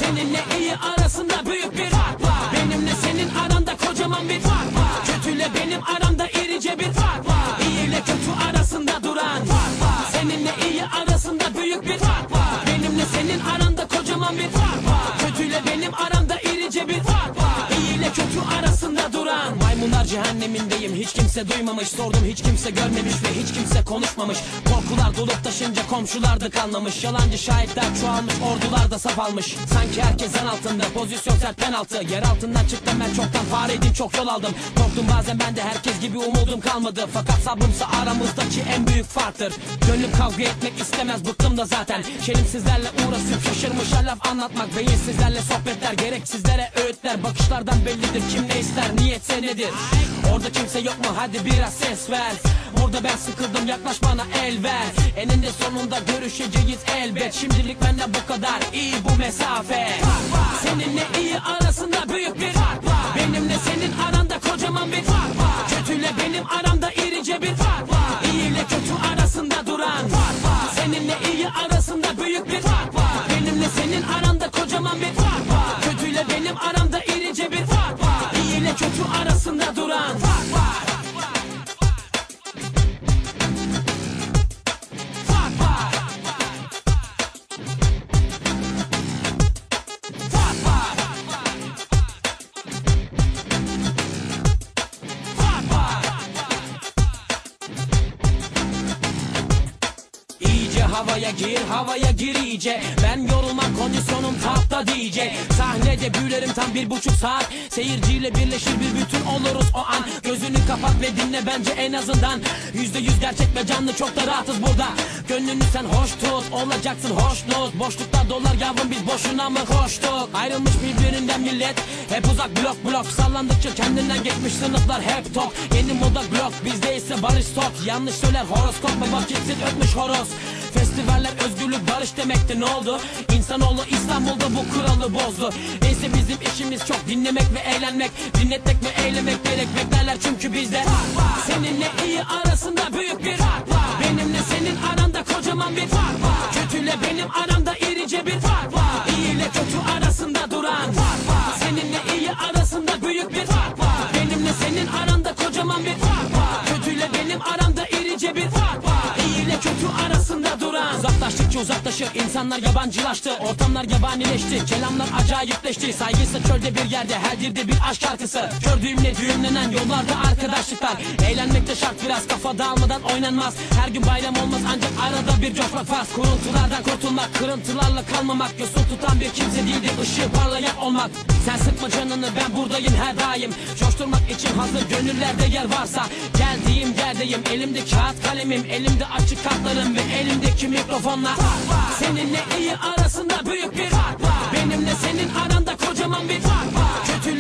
Seninle iyi arasında büyük bir fark var. Benimle senin aranda kocaman bir fark var. Kötüyle benim aramda irice bir fark var. İyi ile kötü arasında duran fark var. Seninle iyi arasında büyük bir fark var. Benimle senin aranda kocaman bir fark var. Kötüyle benim aramda irice bir fark var. İyi ile kötü arasında duran. Maymunlar cehennemindeyim, hiç kimse duymamış. Sordum, hiç kimse görmemiş ve hiç kimse konuşmamış. Korkular dolup taşınca komşular da kanlamış. Yalancı şahitler çoğalmış, ordular da saf almış. Sanki herkes en altında, pozisyon sert penaltı. Yer altından çıktım ben çoktan, fareydim çok yol aldım. Korktum bazen ben de, herkes gibi umudum kalmadı. Fakat sabrımsa aramızdaki en büyük farktır. Gönlüm kavga etmek istemez, bıktım da zaten. Şerimsizlerle uğraşıp şaşırmışa laf anlatmak. Beyinsizlerle sohbetler, gereksizlere öğütler. Bakışlardan bellidir kim ne ister, niyetse nedir. Orada kimse yok mu, hadi biraz ses ver. Burada ben sıkıldım, yaklaş bana el ver. Eninde sonunda görüşeceğiz elbet. Şimdilik bende bu kadar, iyi bu mesafe. Seninle iyi arasında büyük bir fark var. Benimle senin aranda kocaman bir fark var. Kötüyle benim aramda irice bir fark var. İyi ile kötü arasında duran fark var. Seninle iyi arasında büyük bir fark var. Benimle senin aranda kocaman bir fark var. Kötüyle benim aramda irice bir fark var. İyi ile kötü arasında duran fark var. Havaya gir iyice. Ben yorulmam, kondisyonum tapta diyecek. Sahnede büyülerim tam 1,5 saat. Seyirciyle birleşir bir bütün oluruz o an. Gözünü kapat ve dinle bence en azından. %100 gerçek ve canlı, çok da rahatız burada. Gönlünü sen hoş tut, olacaksın hoşnut. Boşlukta dolar yavrum, biz boşuna mı koştuk? Ayrılmış birbirinden millet, hep uzak blok. Sallandıkça kendinden geçmiş sınıflar hep tok. Yeni moda blok, bizde ise barış tok. Yanlış söyler horoskop ve vakitsiz ötmüş horoz. Festivaller özgürlük barış demekti, ne oldu? İnsanoğlu İstanbul'da bu kuralı bozdu. Neyse bizim işimiz çok, dinlemek ve eğlenmek. Dinletmek ve eylemek gerek, beklerler çünkü bizde. Seninle iyi arasında büyük bir fark var. Benimle senin aranda kocaman bir fark var. Kötüyle benim aramda irice bir fark var. İyi ile kötü arasında duran fark var. Seninle iyi arasında büyük bir fark var. Benimle senin aranda kocaman bir fark var. Kötüyle benim aramda irice bir fark var. İyi ile kötü arasında duran. Uzaklaştıkça uzaklaşır, insanlar yabancılaştı. Ortamlar yabanileşti, kelamlar acayipleşti. Saygısı çölde bir yerde, her dilde bir aşk şarkısı. Kör düğümle düğümlenen yollarda arkadaşlıklar. Eğlenmek de şart, biraz kafa dağılmadan oynanmaz. Her gün bayram olmaz, ancak arada bir coşmak farz. Kuruntulardan kurtulmak, kırıntılarla kalmamak. Yosun tutan bir kimse değildir, ışığı parlayan olmak. Sen sıkma canını, ben buradayım her daim. Coşturmak için hazır gönüllerde yer varsa. Geldiğim yerdeyim, elimde kağıt kalemim. Elimde açık kartlarım ve elimdeki mikrofonla. Seninle iyi arasında büyük bir fark var. Benimle senin aranda kocaman bir fark var. Kötü